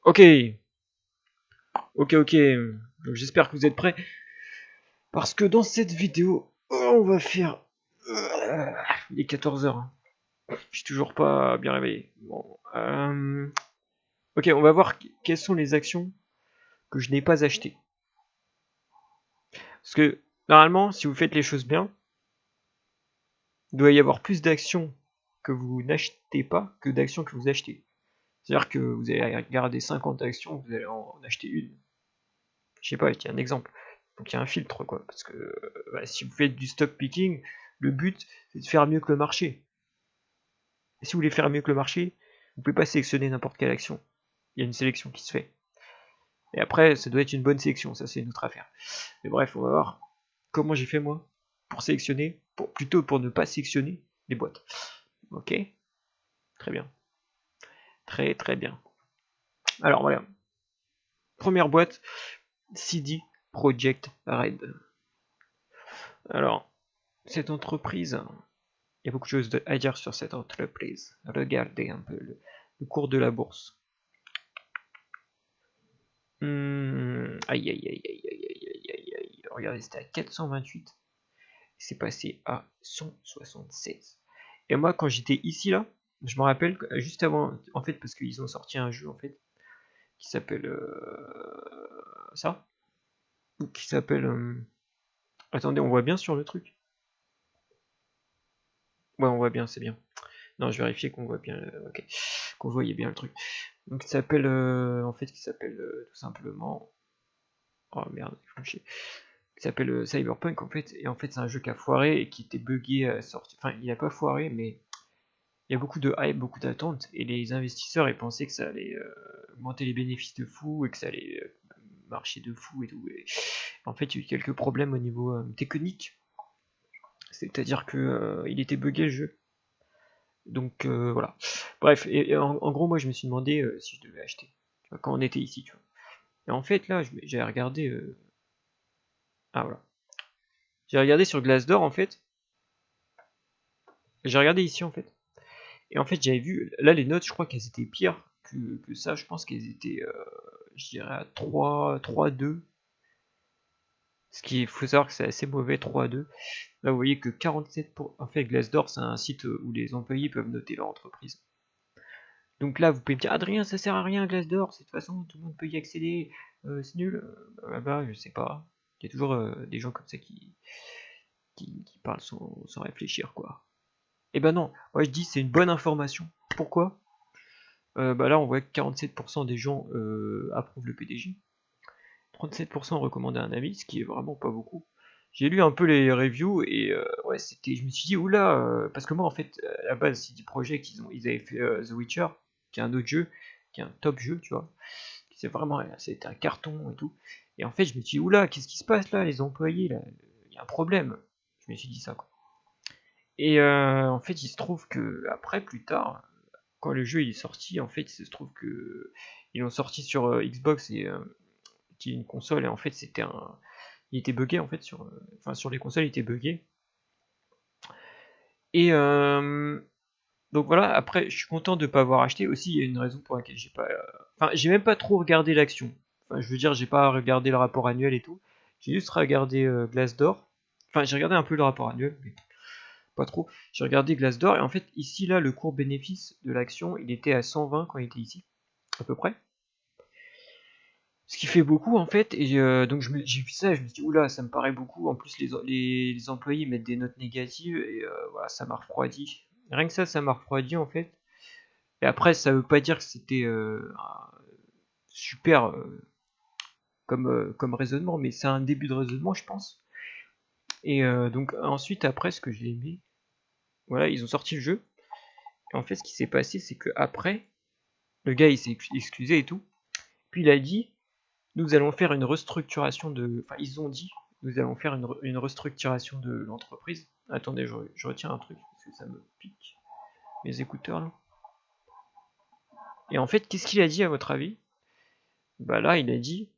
Ok, ok. Donc, j'espère que vous êtes prêts. Parce que dans cette vidéo, on va faire... Il est 14h. Hein. Je suis toujours pas bien réveillé. Bon, ok, on va voir quelles sont les actions que je n'ai pas achetées. Parce que, normalement, si vous faites les choses bien, il doit y avoir plus d'actions que vous n'achetez pas que d'actions que vous achetez. C'est-à-dire que vous allez regarder 50 actions, vous allez en acheter une. Je sais pas, il y a un exemple. Donc il y a un filtre, quoi. Parce que si vous faites du stock picking, le but, c'est de faire mieux que le marché. Et si vous voulez faire mieux que le marché, vous pouvez pas sélectionner n'importe quelle action. Il y a une sélection qui se fait. Et après, ça doit être une bonne sélection, ça c'est une autre affaire. Mais bref, on va voir comment j'ai fait moi pour sélectionner, plutôt pour ne pas sélectionner les boîtes. Ok, très bien. Très bien. Alors voilà, première boîte, CD Project Red. Alors, cette entreprise, il y a beaucoup de choses à dire sur cette entreprise. Regardez un peu le cours de la bourse. Aïe aïe aïe aïe aïe aïe aïe aïe. Regardez, c'était à 428. C'est passé à 176. Et moi, quand j'étais ici là, je me rappelle que juste avant, en fait, parce qu'ils ont sorti un jeu en fait qui s'appelle ça, qui s'appelle. Attendez, on voit bien sur le truc. Ouais, on voit bien, c'est bien. Non, je vérifiais qu'on voit bien, ok, qu'on voyait bien le truc. Donc, il s'appelle, en fait, qui s'appelle tout simplement. Oh merde, il s'appelle Cyberpunk en fait, et en fait c'est un jeu qui a foiré et qui était buggé à sortir. Enfin, il a pas foiré, mais il y a beaucoup de hype, beaucoup d'attentes, et les investisseurs ils pensaient que ça allait augmenter les bénéfices de fou et que ça allait marcher de fou et tout. Et en fait, il y a eu quelques problèmes au niveau technique, c'est-à-dire que il était buggé le jeu. Donc voilà. Bref, et en gros, moi je me suis demandé si je devais acheter, tu vois, quand on était ici, tu vois. Et en fait, là, j'avais regardé. Ah voilà. J'ai regardé sur Glassdoor en fait. J'ai regardé ici en fait. Et en fait, j'avais vu, là, les notes, je crois qu'elles étaient pires que ça. Je pense qu'elles étaient, je dirais, à 3-2. Ce qui, faut savoir que c'est assez mauvais, 3-2. Là, vous voyez que 47 pour. En fait, Glassdoor, c'est un site où les employés peuvent noter leur entreprise. Donc là, vous pouvez me dire, Adrien, ça sert à rien, Glassdoor. De toute façon, tout le monde peut y accéder. C'est nul. Bah, je sais pas. Il y a toujours des gens comme ça qui parlent sans réfléchir, quoi. Et ben non, moi je dis c'est une bonne information. Pourquoi bah là, on voit que 47% des gens approuvent le PDG, 37% recommandent un avis, ce qui est vraiment pas beaucoup. J'ai lu un peu les reviews et ouais, c'était, je me suis dit oula, parce que moi en fait, à la base, CD Projekt, ils avaient fait The Witcher, qui est un autre jeu, qui est un top jeu, tu vois, c'est vraiment, c'était un carton et tout. Et en fait, je me suis dit oula, qu'est-ce qui se passe là, les employés là, il y a un problème. Je me suis dit ça quoi. Et en fait, il se trouve que après, plus tard, quand le jeu il est sorti, en fait, il se trouve que ils l'ont sorti sur Xbox et qui est une console et en fait c'était un, il était buggé en fait sur, enfin sur les consoles il était buggé et donc voilà. Après, je suis content de pas avoir acheté. Aussi, il y a une raison pour laquelle j'ai pas, enfin j'ai même pas trop regardé l'action. Enfin, je veux dire, j'ai pas regardé le rapport annuel et tout. J'ai juste regardé Glassdoor. Enfin, j'ai regardé un peu le rapport annuel, mais pas trop. J'ai regardé Glassdoor et en fait ici là le cours bénéfice de l'action il était à 120 quand il était ici à peu près. Ce qui fait beaucoup en fait, et donc j'ai vu ça et je me suis dit, oula, ça me paraît beaucoup. En plus, les employés mettent des notes négatives et voilà, ça m'a refroidi. Rien que ça m'a refroidi en fait. Et après, ça veut pas dire que c'était super comme raisonnement, mais c'est un début de raisonnement, je pense. Et donc, ensuite, après, ce que j'ai aimé, voilà, ils ont sorti le jeu. Et en fait, ce qui s'est passé, c'est que après, le gars il s'est excusé et tout. Puis il a dit, nous allons faire une restructuration de. Enfin, ils ont dit, nous allons faire une restructuration de l'entreprise. Attendez, je retiens un truc, parce que ça me pique. Mes écouteurs, là. Et en fait, qu'est-ce qu'il a dit, à votre avis? Bah là, il a dit,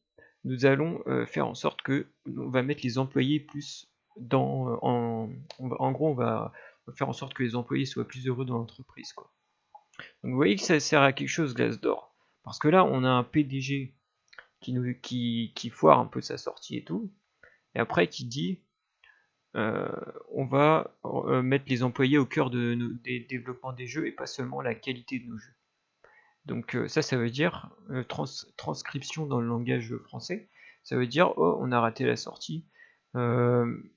nous allons faire en sorte que. On va mettre les employés plus dans. En gros, on va faire en sorte que les employés soient plus heureux dans l'entreprise, quoi. Donc vous voyez que ça sert à quelque chose, Glassdoor. Parce que là, on a un PDG qui foire un peu sa sortie et tout, et après qui dit on va mettre les employés au cœur des développements des jeux et pas seulement la qualité de nos jeux. Donc ça veut dire, transcription dans le langage français, ça veut dire oh on a raté la sortie. Ils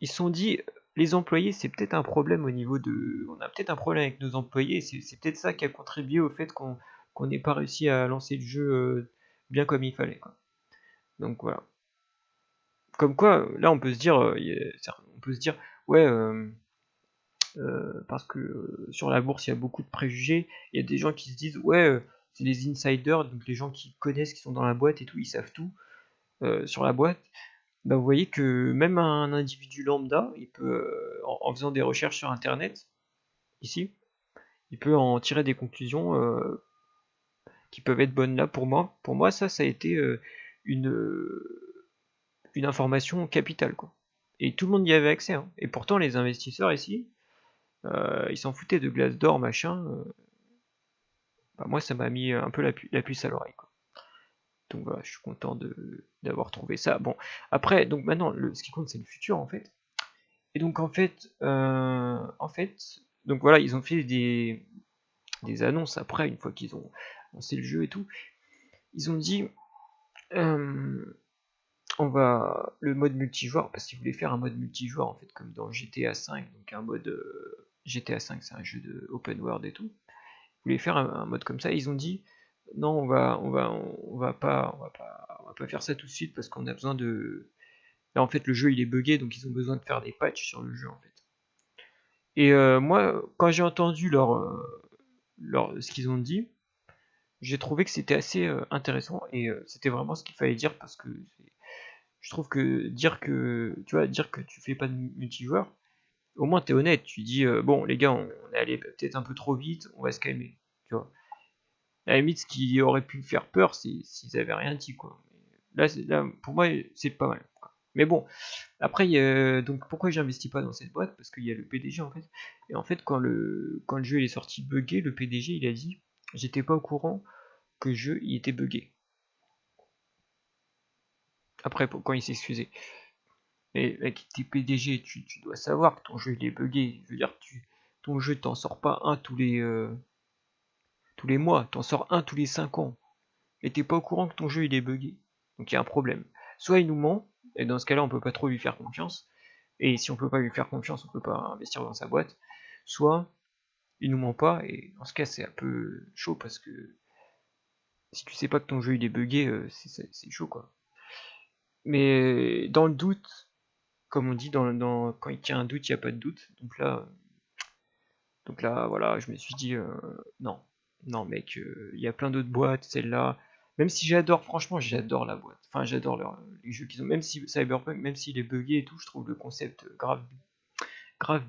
se sont dit les employés c'est peut-être un problème au niveau de. On a peut-être un problème avec nos employés, c'est peut-être ça qui a contribué au fait qu'on n'ait pas réussi à lancer le jeu bien comme il fallait, quoi. Donc voilà. Comme quoi, là on peut se dire, ouais, parce que sur la bourse il y a beaucoup de préjugés, il y a des gens qui se disent ouais c'est les insiders, donc les gens qui connaissent, qui sont dans la boîte et tout, ils savent tout sur la boîte. Bah, vous voyez que même un individu lambda, il peut, en faisant des recherches sur internet, ici, il peut en tirer des conclusions qui peuvent être bonnes là pour moi. Pour moi, ça a été une, une information capitale, quoi. Et tout le monde y avait accès, hein. Et pourtant, les investisseurs ici, ils s'en foutaient de Glassdoor, machin. Bah, moi, ça m'a mis un peu la puce à l'oreille, quoi. Donc voilà, je suis content d'avoir trouvé ça. Bon, après, donc maintenant, ce qui compte, c'est le futur, en fait. Et donc, donc voilà, ils ont fait des annonces après, une fois qu'ils ont lancé le jeu et tout. Ils ont dit, on va le mode multijoueur, parce qu'ils voulaient faire un mode multijoueur, en fait, comme dans GTA V, donc un mode GTA V, c'est un jeu de open world et tout. Ils voulaient faire un mode comme ça. Ils ont dit, non, on va pas faire ça tout de suite parce qu'on a besoin de. Là, en fait, le jeu il est buggé, donc ils ont besoin de faire des patchs sur le jeu, en fait. Et moi, quand j'ai entendu ce qu'ils ont dit, j'ai trouvé que c'était assez intéressant et c'était vraiment ce qu'il fallait dire parce que je trouve que dire que tu fais pas de multijoueur, au moins t'es honnête, tu dis bon les gars, on est allé peut-être un peu trop vite, on va se calmer, tu vois. À la limite, ce qui aurait pu faire peur, c'est s'ils avaient rien dit, quoi. Là, pour moi, c'est pas mal, quoi. Mais bon, après, donc pourquoi j'investis pas dans cette boîte? Parce qu'il y a le PDG en fait. Et en fait, quand le jeu est sorti buggé, le PDG il a dit, j'étais pas au courant que le jeu il était buggé. Après, quand il s'est excusé. Mais mec, t'es PDG, tu dois savoir que ton jeu il est buggé. Je veux dire, ton jeu t'en sors pas un tous les mois, t'en sors un tous les 5 ans. Et t'es pas au courant que ton jeu il est buggé. Donc il y a un problème. Soit il nous ment, et dans ce cas-là on peut pas trop lui faire confiance. Et si on peut pas lui faire confiance, on peut pas investir dans sa boîte. Soit il nous ment pas, et dans ce cas c'est un peu chaud parce que si tu sais pas que ton jeu il est buggé, c'est chaud quoi. Mais dans le doute, comme on dit, quand il y a un doute, il n'y a pas de doute. Donc là, voilà, je me suis dit, non, non mec, il y a plein d'autres boîtes, celle-là. Même si j'adore, franchement, j'adore la boîte. Enfin, j'adore les jeux qu'ils ont. Même si Cyberpunk, même s'il est buggé et tout, je trouve le concept grave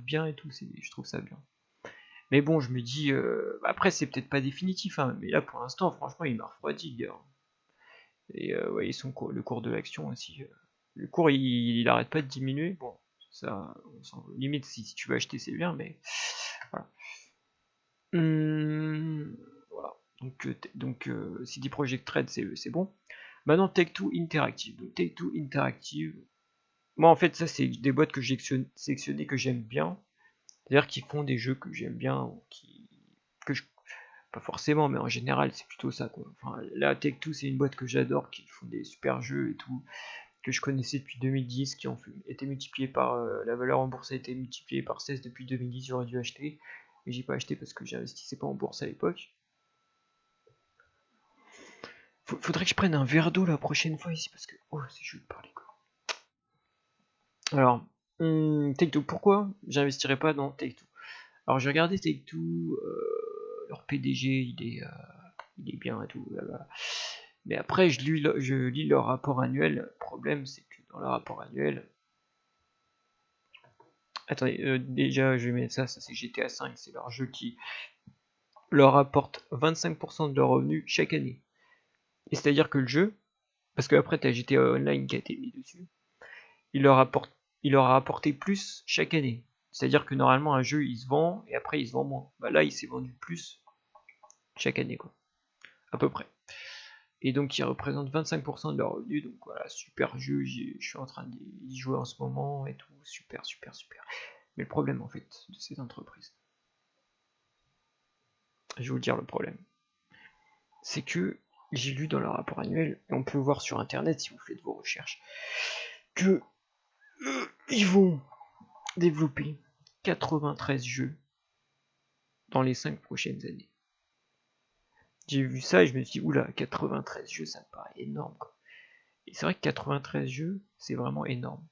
bien et tout. Je trouve ça bien. Mais bon, je me dis, après, c'est peut-être pas définitif, hein, mais là, pour l'instant, franchement, il m'a refroidi, le gars. Et ouais, le cours de l'action aussi. Le cours, il arrête pas de diminuer. Bon, ça, limite, si tu veux acheter, c'est bien, mais voilà. Voilà. Donc, CD Projekt Red, c'est bon. Maintenant, Take-Two Interactive. Donc, Take-Two Interactive. Moi, en fait, ça, c'est des boîtes que j'ai sélectionnées que j'aime bien. C'est-à-dire qu'ils font des jeux que j'aime bien, que je, pas forcément, mais en général, c'est plutôt ça, quoi. Enfin, là, Take-Two, c'est une boîte que j'adore, qui font des super jeux et tout, que je connaissais depuis 2010, qui ont été multipliés par. La valeur en bourse a été multipliée par 16 depuis 2010, j'aurais dû acheter. Mais j'ai pas acheté parce que j'investissais pas en bourse à l'époque. Faudrait que je prenne un verre d'eau la prochaine fois ici parce que. Oh, c'est chaud de parler, quoi. Alors, Take-Two, pourquoi j'investirais pas dans Take-Two? Alors, j'ai regardé Take-Two, leur PDG, il est bien et tout, là. Mais après, je lis leur rapport annuel. Le problème, c'est que dans leur rapport annuel. Attendez, déjà, je vais mettre ça c'est GTA V, c'est leur jeu qui leur apporte 25% de leurs revenus chaque année. Et c'est-à-dire que le jeu, parce qu'après, tu as GTA Online qui a été mis dessus, il leur a apporté plus chaque année. C'est-à-dire que normalement, un jeu, il se vend, et après, il se vend moins. Bah là, il s'est vendu plus chaque année, quoi, à peu près. Et donc qui représente 25% de leur revenu, donc voilà, super jeu, je suis en train d'y jouer en ce moment et tout, super, super, super. Mais le problème en fait de ces entreprises, je vais vous dire le problème, c'est que j'ai lu dans leur rapport annuel, et on peut voir sur internet si vous faites vos recherches, que ils vont développer 93 jeux dans les 5 prochaines années. J'ai vu ça et je me suis dit, oula, 93 jeux, ça me paraît énorme, quoi. Et c'est vrai que 93 jeux, c'est vraiment énorme.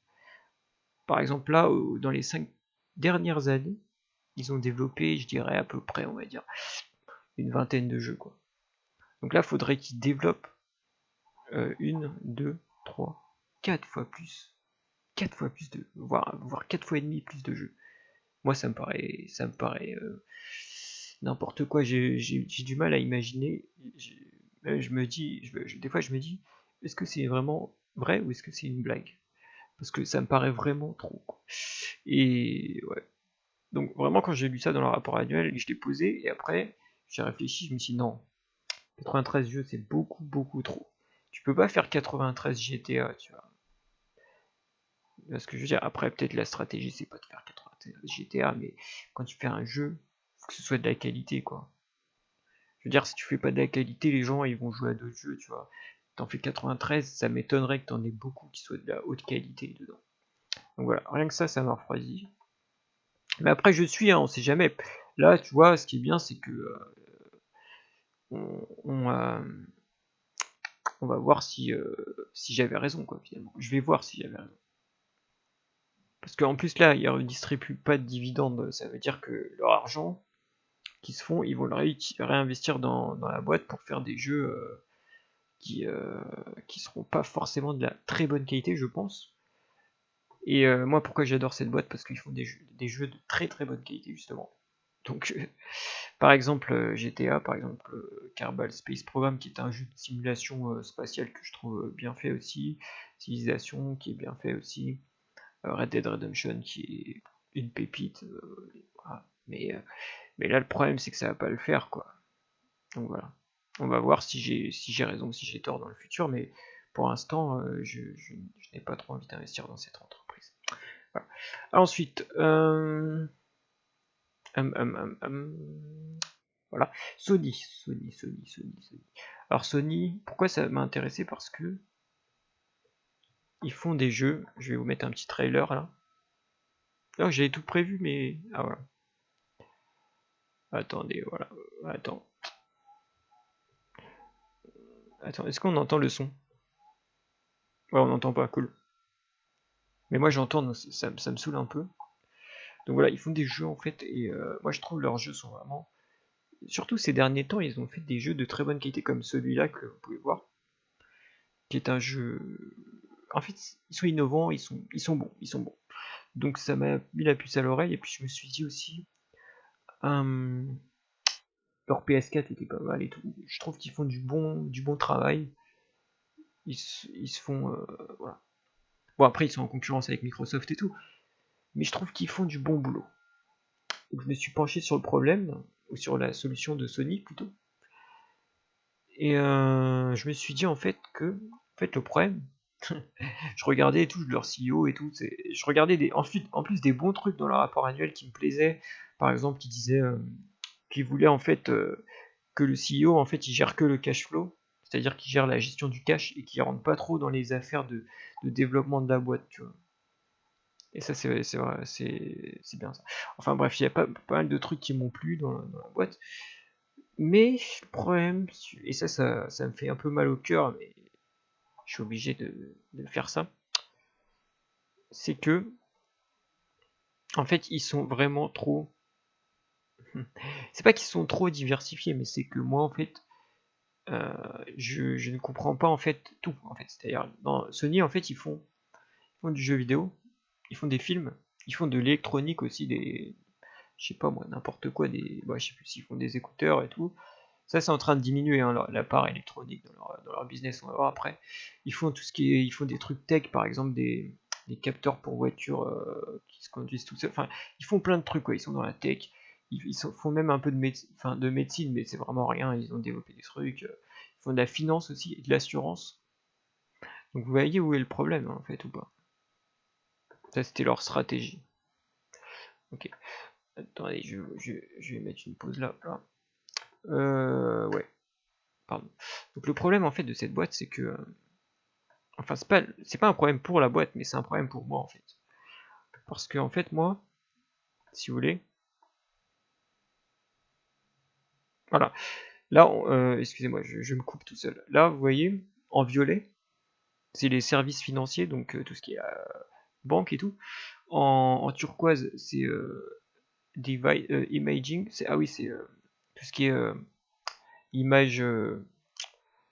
Par exemple, là, dans les 5 dernières années, ils ont développé, je dirais à peu près, on va dire, une vingtaine de jeux, quoi. Donc là, il faudrait qu'ils développent 1, 2, 3, 4 fois plus. 4 fois plus de. Voire 4 fois et demi plus de jeux. Moi, ça me paraît n'importe quoi. J'ai du mal à imaginer. Je me dis, des fois, je me dis, est-ce que c'est vraiment vrai ou est-ce que c'est une blague? Parce que ça me paraît vraiment trop, quoi. Et ouais. Donc vraiment, quand j'ai lu ça dans le rapport annuel, je l'ai posé et après, j'ai réfléchi, je me suis dit non, 93 jeux, c'est beaucoup, beaucoup trop. Tu peux pas faire 93 GTA, tu vois. Ce que je veux dire, après, peut-être la stratégie, c'est pas de faire 93 GTA, mais quand tu fais un jeu, faut que ce soit de la qualité, quoi. Je veux dire, si tu fais pas de la qualité, les gens, ils vont jouer à d'autres jeux, tu vois. T'en fais 93, ça m'étonnerait que t'en aies beaucoup qui soient de la haute qualité dedans. Donc voilà, rien que ça m'a refroidi. Mais après, je suis, hein, on sait jamais. Là, tu vois, ce qui est bien, c'est que on va voir si j'avais raison, quoi, finalement. Je vais voir si j'avais raison. Parce qu'en plus, là, ils ne redistribuent pas de dividendes. Ça veut dire que leur argent qu'ils se font, ils vont le réinvestir dans la boîte pour faire des jeux qui seront pas forcément de la très bonne qualité, je pense. Et moi, pourquoi j'adore cette boîte? Parce qu'ils font des jeux de très très bonne qualité, justement. Donc, par exemple, GTA, par exemple, Kerbal Space Program, qui est un jeu de simulation spatiale que je trouve bien fait aussi. Civilization, qui est bien fait aussi. Red Dead Redemption, qui est une pépite. Voilà. Mais là, le problème, c'est que ça va pas le faire, quoi. Donc voilà. On va voir si j'ai raison ou si j'ai tort dans le futur, mais pour l'instant, je n'ai pas trop envie d'investir dans cette entreprise. Voilà. Ensuite, voilà. Sony. Alors Sony, pourquoi ça m'a intéressé? Parce que ils font des jeux. Je vais vous mettre un petit trailer là. Oh, j'avais tout prévu, mais ah voilà. Attendez, voilà. Attends, est-ce qu'on entend le son? Ouais, on n'entend pas, cool. Mais moi j'entends, ça me saoule un peu. Donc voilà, ils font des jeux en fait, et moi je trouve leurs jeux sont vraiment. Surtout ces derniers temps, ils ont fait des jeux de très bonne qualité comme celui-là que vous pouvez voir, qui est un jeu. En fait, ils sont innovants, ils sont bons. Donc ça m'a mis la puce à l'oreille, et puis je me suis dit aussi, leur PS4 était pas mal et tout. Je trouve qu'ils font du bon travail. Ils se font. Voilà. Bon, après, ils sont en concurrence avec Microsoft et tout, mais je trouve qu'ils font du bon boulot. Donc je me suis penché sur le problème, ou sur la solution de Sony plutôt. Et je me suis dit en fait le problème, je regardais et tout, leur CEO et tout, je regardais en plus des bons trucs dans leur rapport annuel qui me plaisaient. Par exemple, qui disait qu'il voulait en fait que le CEO en fait il gère que le cash flow, c'est-à-dire qu'il gère la gestion du cash et qu'il rentre pas trop dans les affaires de développement de la boîte, tu vois. Et ça c'est vrai, c'est bien ça. Enfin bref, il y a pas mal de trucs qui m'ont plu dans la boîte. Mais le problème, et ça me fait un peu mal au cœur, mais je suis obligé de faire ça, c'est que, en fait, ils sont vraiment trop. C'est pas qu'ils sont trop diversifiés, mais c'est que moi, en fait, je ne comprends pas en fait tout. En fait, c'est-à-dire dans Sony, en fait, ils font du jeu vidéo, ils font des films, ils font de l'électronique aussi, je sais pas moi, n'importe quoi, je sais plus s'ils font des écouteurs et tout. Ça, c'est en train de diminuer, hein, la part électronique dans leur business. On va voir après. Ils font tout ce qui est, ils font des trucs tech, par exemple des capteurs pour voitures qui se conduisent tout seuls. Enfin, ils font plein de trucs, quoi. Ils sont dans la tech. font même un peu de médecine, mais c'est vraiment rien. Ils ont développé des trucs. Ils font de la finance aussi et de l'assurance. Donc vous voyez où est le problème, hein, en fait, ou pas. Ça, c'était leur stratégie. Ok. Attendez, je vais mettre une pause là. Ouais. Pardon. Donc le problème, en fait, de cette boîte, c'est que... enfin, c'est pas un problème pour la boîte, mais c'est un problème pour moi, en fait. Parce que, en fait, moi, si vous voulez... Voilà. Là, excusez-moi, je me coupe tout seul. Là, vous voyez, en violet, c'est les services financiers, donc tout ce qui est banque et tout. En turquoise, c'est imaging. Ah oui, c'est tout ce qui est image,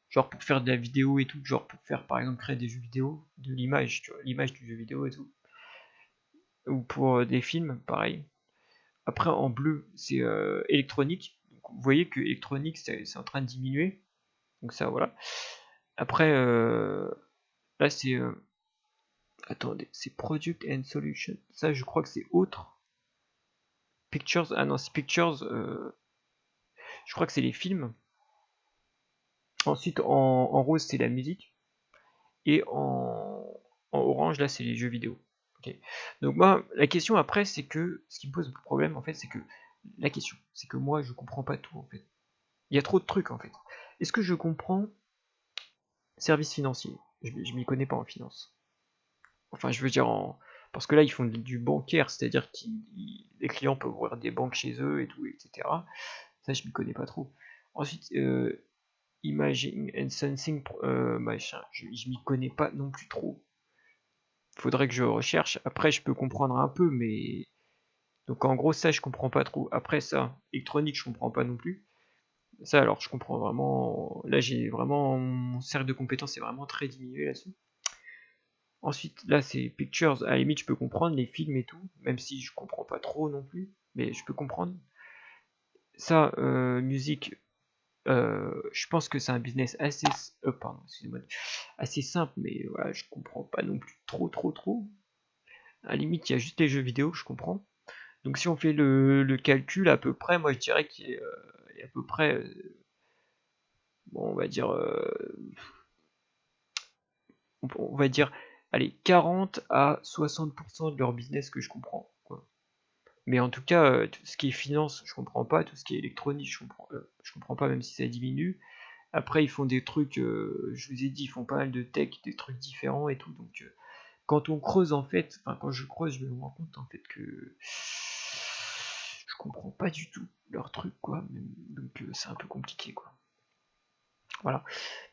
genre pour faire de la vidéo et tout, genre pour faire par exemple créer des jeux vidéo, de l'image, tu vois, l'image du jeu vidéo et tout. Ou pour des films, pareil. Après, en bleu, c'est électronique. Donc, vous voyez que électronique, c'est en train de diminuer. Donc ça, voilà. Après, là, c'est... attendez, c'est Product and Solution. Ça, je crois que c'est autre. Pictures, ah non, c'est Pictures. Je crois que c'est les films. Ensuite, en rose, c'est la musique. Et en orange, là, c'est les jeux vidéo. Okay. Donc moi, la question après, c'est que... ce qui me pose problème, en fait, c'est que... la question, c'est que moi, je comprends pas tout, en fait. Il y a trop de trucs, en fait. Est-ce que je comprends service financier? Je m'y connais pas en finance. Enfin, je veux dire en... parce que là, ils font du bancaire, c'est-à-dire que les clients peuvent ouvrir des banques chez eux et tout, etc. Ça, je m'y connais pas trop. Ensuite, Imaging and Sensing, machin, je m'y connais pas non plus trop. Faudrait que je recherche. Après, je peux comprendre un peu, mais... donc en gros, ça, je comprends pas trop. Après ça, électronique, je comprends pas non plus. Ça, alors, je comprends vraiment... là, j'ai vraiment... mon cercle de compétences est vraiment très diminué là-dessus. Ensuite, là, c'est Pictures. À la limite, je peux comprendre les films et tout, même si je comprends pas trop non plus, mais je peux comprendre. Ça, musique, je pense que c'est un business assez... pardon, excusez-moi. Assez simple, mais voilà, je comprends pas non plus trop. À la limite, il y a juste les jeux vidéo, je comprends. Donc si on fait le calcul à peu près, moi je dirais qu'il y a à peu près, bon, on va dire, on va dire, allez, 40 à 60% de leur business que je comprends, quoi. Mais en tout cas, tout ce qui est finance, je comprends pas. Tout ce qui est électronique, je comprends pas, même si ça diminue. Après, ils font des trucs, je vous ai dit, ils font pas mal de tech, des trucs différents et tout. Donc, quand on creuse, en fait, enfin, quand je creuse, je me rends compte, en fait, que je comprends pas du tout leur truc, quoi. Donc, c'est un peu compliqué, quoi. Voilà.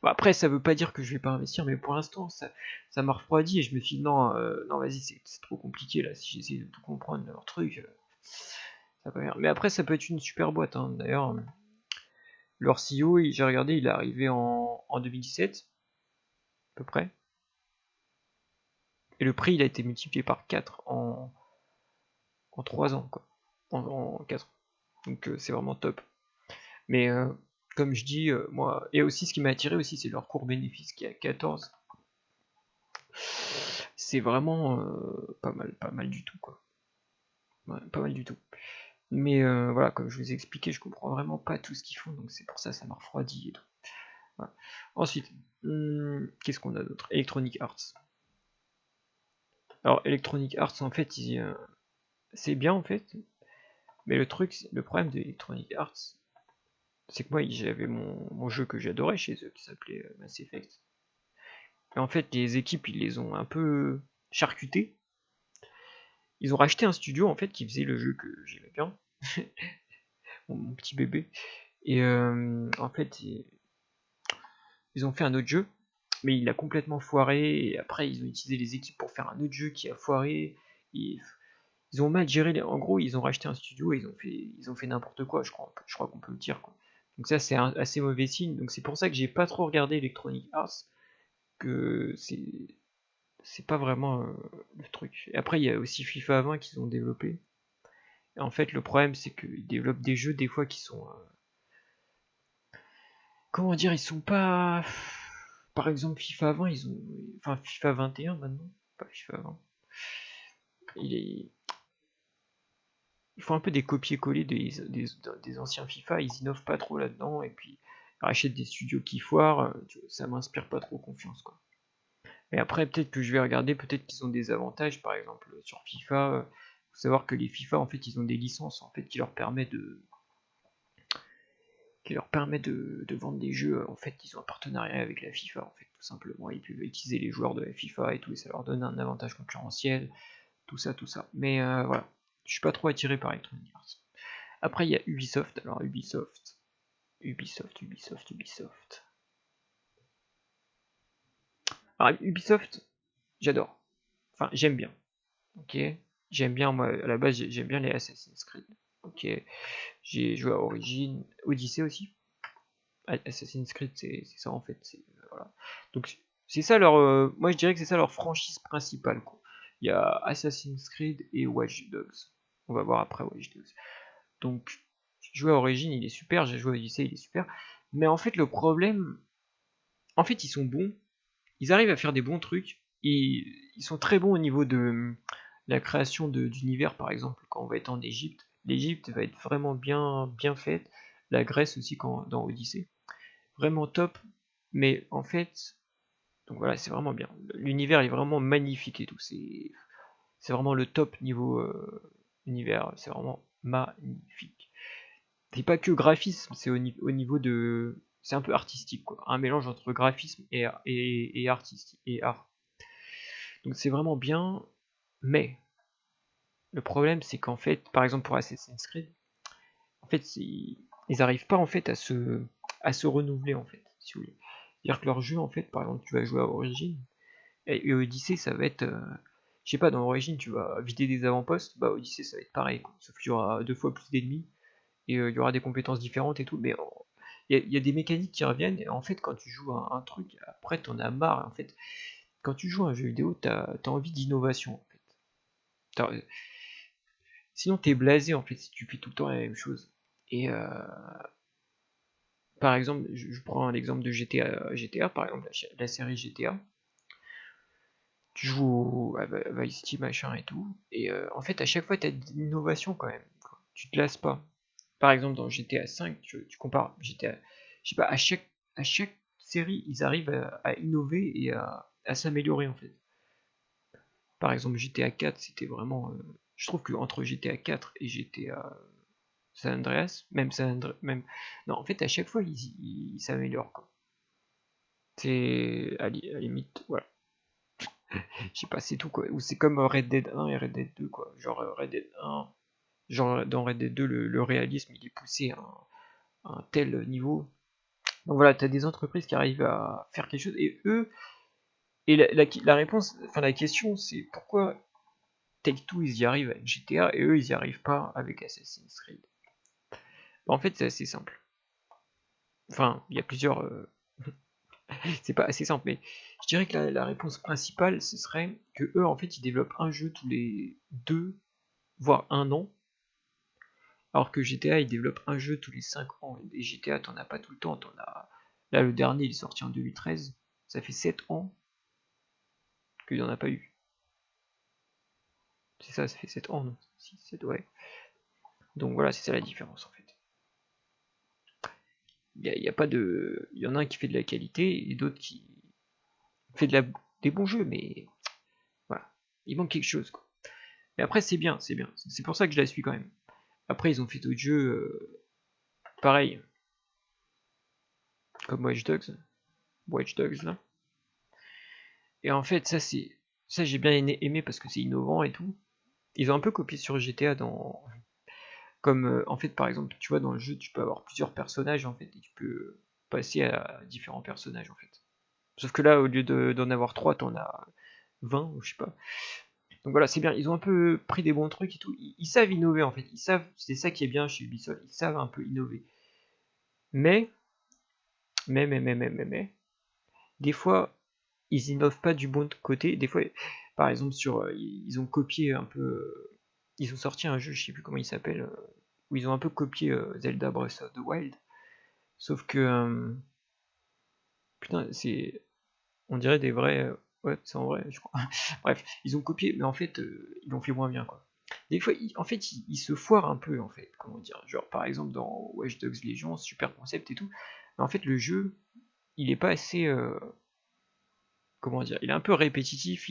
Bon, après, ça veut pas dire que je vais pas investir, mais pour l'instant, ça m'a refroidi et je me suis dit, non, non, vas-y, c'est trop compliqué, là, si j'essaie de tout comprendre leur truc. Ça va pas faire. Mais après, ça peut être une super boîte, hein. D'ailleurs, leur CEO, j'ai regardé, il est arrivé en 2017, à peu près. Et le prix, il a été multiplié par 4 en 3 ans, quoi. En 4 ans. Donc c'est vraiment top. Mais comme je dis, moi... et aussi, ce qui m'a attiré aussi, c'est leur cours bénéfice qui est à 14. C'est vraiment pas mal du tout, quoi. Ouais, pas mal du tout. Mais voilà, comme je vous ai expliqué, je comprends vraiment pas tout ce qu'ils font, donc c'est pour ça ça m'a refroidi et tout. Voilà. Ensuite, qu'est-ce qu'on a d'autre? Electronic Arts. Alors, Electronic Arts, en fait, c'est bien, en fait, mais le problème de Electronic Arts, c'est que moi, j'avais mon jeu que j'adorais chez eux, qui s'appelait Mass Effect. Et en fait, les équipes, ils les ont un peu charcutés. Ils ont racheté un studio, en fait, qui faisait le jeu que j'aimais bien, mon petit bébé. Et en fait, ils ont fait un autre jeu, mais il a complètement foiré. Et après, ils ont utilisé les équipes pour faire un autre jeu qui a foiré. Et ils ont mal géré. En gros, ils ont racheté un studio et ils ont fait n'importe quoi, je crois qu'on peut le dire, quoi. Donc ça, c'est un assez mauvais signe. Donc c'est pour ça que j'ai pas trop regardé Electronic Arts, que c'est pas vraiment le truc. Et après, il y a aussi FIFA 20 qu'ils ont développé. Et en fait, le problème, c'est qu'ils développent des jeux des fois qui sont... comment dire, ils sont pas... par exemple, FIFA 20, ils ont... enfin, FIFA 21 maintenant, pas FIFA 20. Il est... ils font un peu des copier-coller des anciens FIFA, ils innovent pas trop là-dedans, et puis ils rachètent des studios qui foirent, ça m'inspire pas trop confiance, quoi. Mais après, peut-être que je vais regarder, peut-être qu'ils ont des avantages, par exemple sur FIFA. Faut savoir que les FIFA, en fait, ils ont des licences en fait qui leur permet de vendre des jeux. En fait, ils ont un partenariat avec la FIFA, en fait, tout simplement. Ils peuvent utiliser les joueurs de la FIFA et tout, et ça leur donne un avantage concurrentiel, tout ça, tout ça. Mais voilà, je suis pas trop attiré par Electronic Arts. Après, il y a Ubisoft. Alors, Ubisoft. Alors, Ubisoft, j'adore. Enfin, j'aime bien. Ok, j'aime bien, moi, à la base, j'aime bien les Assassin's Creed. Ok, j'ai joué à Origin, Odyssey aussi. Assassin's Creed, c'est ça en fait. Voilà. Donc, c'est ça leur. Moi, je dirais que c'est ça leur franchise principale, quoi. Il y a Assassin's Creed et Watch Dogs. On va voir après Watch Dogs. Donc, j'ai joué à Origin, il est super. J'ai joué à Odyssey, il est super. Mais en fait, le problème. En fait, ils sont bons. Ils arrivent à faire des bons trucs. Ils sont très bons au niveau de la création d'univers, par exemple, quand on va être en Égypte. L'Égypte va être vraiment bien faite. La Grèce aussi dans Odyssey. Vraiment top. Mais en fait, donc voilà, c'est vraiment bien. L'univers est vraiment magnifique et tout. C'est vraiment le top niveau univers. C'est vraiment magnifique. C'est pas que graphisme, c'est au niveau de. C'est un peu artistique, quoi. Un mélange entre graphisme et artistique et art. Donc c'est vraiment bien, mais le problème c'est qu'en fait, par exemple pour Assassin's Creed, en fait ils arrivent pas en fait à se renouveler en fait, si vous voulez. C'est-à-dire que leur jeu en fait, par exemple tu vas jouer à Origin et Odyssey ça va être, je sais pas, dans Origin tu vas vider des avant-postes, bah Odyssey ça va être pareil, quoi. Sauf qu'il y aura 2 fois plus d'ennemis et il y aura des compétences différentes et tout, mais il y a des mécaniques qui reviennent et en fait quand tu joues à un truc, après t'en as marre. En fait, quand tu joues à un jeu vidéo, t'as envie d'innovation. En fait. Sinon, t'es blasé en fait si tu fais tout le temps la même chose. Et par exemple, je prends l'exemple de GTA, par exemple, la série GTA. Tu joues à Vice City, machin et tout. Et en fait, à chaque fois, t'as de l'innovation quand même, quoi. Tu te lasses pas. Par exemple, dans GTA 5, tu compares GTA. Je sais pas, à chaque série, ils arrivent à innover et à s'améliorer en fait. Par exemple, GTA 4, c'était vraiment. Je trouve qu'entre GTA 4 et GTA San Andreas, même. Non, en fait, à chaque fois, ils s'améliorent, quoi. C'est à la limite, voilà. Je sais pas, c'est tout, quoi. Ou c'est comme Red Dead 1 et Red Dead 2, quoi. Genre Red Dead 1, genre dans Red Dead 2, le réalisme, il est poussé à un tel niveau. Donc voilà, t'as des entreprises qui arrivent à faire quelque chose, et eux, et la réponse, enfin la question, c'est pourquoi Take-Two, ils y arrivent avec GTA, et eux, ils y arrivent pas avec Assassin's Creed. Bah, en fait, c'est assez simple. Enfin, il y a plusieurs. C'est pas assez simple, mais je dirais que la réponse principale, ce serait que eux, en fait, ils développent un jeu tous les 2, voire 1 an, alors que GTA, ils développent un jeu tous les 5 ans. Et GTA, t'en as pas tout le temps, t'en as. Là, le dernier, il est sorti en 2013, ça fait 7 ans qu'il n'y en a pas eu. C'est ça fait 7 ans, non 6, 7, ouais. Donc voilà, c'est ça la différence, en fait. Il y a pas de. Il y en a un qui fait de la qualité et d'autres qui fait des bons jeux, mais voilà. Il manque quelque chose, quoi. Mais après, c'est bien, c'est bien. C'est pour ça que je la suis quand même. Après, ils ont fait d'autres jeux, pareil, comme Watch Dogs là. Et en fait, ça j'ai bien aimé parce que c'est innovant et tout. Ils ont un peu copié sur GTA comme en fait, par exemple, tu vois, dans le jeu, tu peux avoir plusieurs personnages en fait, et tu peux passer à différents personnages en fait. Sauf que là, au lieu d'en avoir 3, t'en as 20 ou je sais pas. Donc voilà, c'est bien. Ils ont un peu pris des bons trucs et tout. Ils savent innover en fait. Ils savent, c'est ça qui est bien chez Ubisoft. Ils savent un peu innover. Mais, mais, des fois, ils innovent pas du bon côté. Des fois, par exemple, ils ont copié un peu. Ils ont sorti un jeu, je sais plus comment il s'appelle, où ils ont un peu copié Zelda Breath of the Wild. Sauf que, putain, on dirait des vrais. Ouais, c'est en vrai, je crois. Bref, ils ont copié, mais en fait, ils l'ont fait moins bien, quoi. Des fois, en fait, il se foire un peu, en fait, comment dire. Genre, par exemple, dans Watch Dogs Legion, super concept et tout. Mais en fait, le jeu, il est pas assez, comment dire, il est un peu répétitif.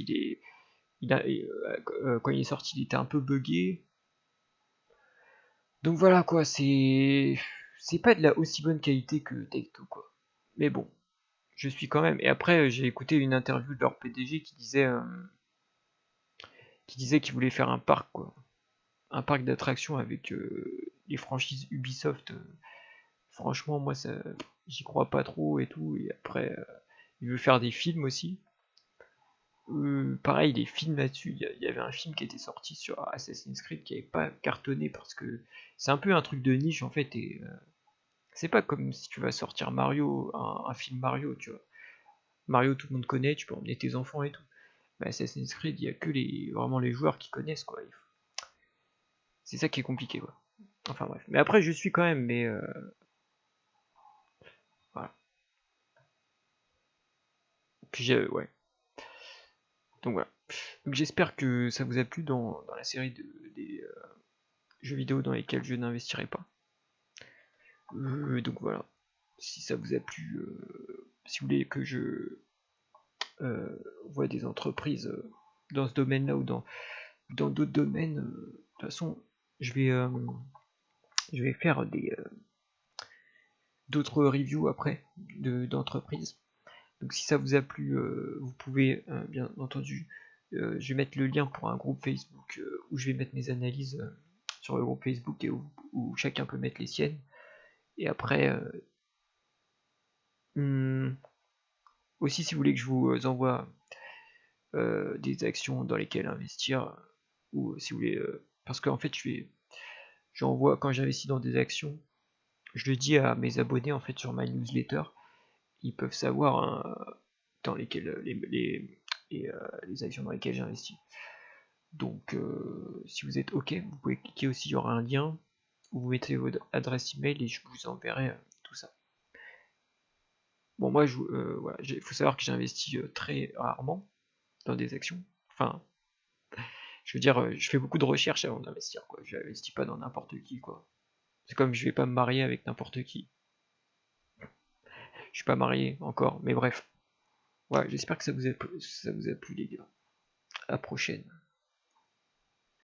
Quand il est sorti, il était un peu buggé. Donc voilà, quoi, c'est pas de la aussi bonne qualité que Take-Two, quoi. Mais bon, je suis quand même. Et après, j'ai écouté une interview de leur PDG qui disait qu'il voulait faire un parc, quoi. Un parc d'attractions avec les franchises Ubisoft. Franchement, moi, ça, j'y crois pas trop et tout. Et après, il veut faire des films aussi. Pareil, les films là-dessus. Il y avait un film qui était sorti sur Assassin's Creed qui avait pas cartonné parce que c'est un peu un truc de niche en fait. Et c'est pas comme si tu vas sortir Mario, un film Mario, tu vois. Mario, tout le monde connaît, tu peux emmener tes enfants et tout. Mais Assassin's Creed, il y a que vraiment les joueurs qui connaissent, quoi. C'est ça qui est compliqué, quoi. Enfin bref. Mais après, je suis quand même, mais voilà. Puis ouais. Donc voilà. Donc j'espère que ça vous a plu dans la série des jeux vidéo dans lesquels je n'investirai pas. Donc voilà. Si ça vous a plu, si vous voulez que je voie des entreprises dans ce domaine-là ou dans d'autres domaines, de toute façon, je vais, euh, je vais faire d'autres reviews après d'entreprises. Donc si ça vous a plu, vous pouvez bien entendu, je vais mettre le lien pour un groupe Facebook où je vais mettre mes analyses sur le groupe Facebook et où chacun peut mettre les siennes. Et après, aussi si vous voulez que je vous envoie des actions dans lesquelles investir, ou si vous voulez, parce qu'en fait j'envoie quand j'investis dans des actions, je le dis à mes abonnés en fait sur ma newsletter, ils peuvent savoir hein, dans lesquelles les actions dans lesquelles j'investis. Donc si vous êtes OK, vous pouvez cliquer aussi, il y aura un lien où vous mettez votre adresse email et je vous enverrai tout ça. Bon moi voilà, il faut savoir que j'investis très rarement dans des actions. Enfin, je veux dire, je fais beaucoup de recherches avant d'investir, quoi. Je n'investis pas dans n'importe qui, quoi. C'est comme je vais pas me marier avec n'importe qui. Je suis pas marié encore, mais bref. Ouais, j'espère que ça vous a plu les gars. À la prochaine.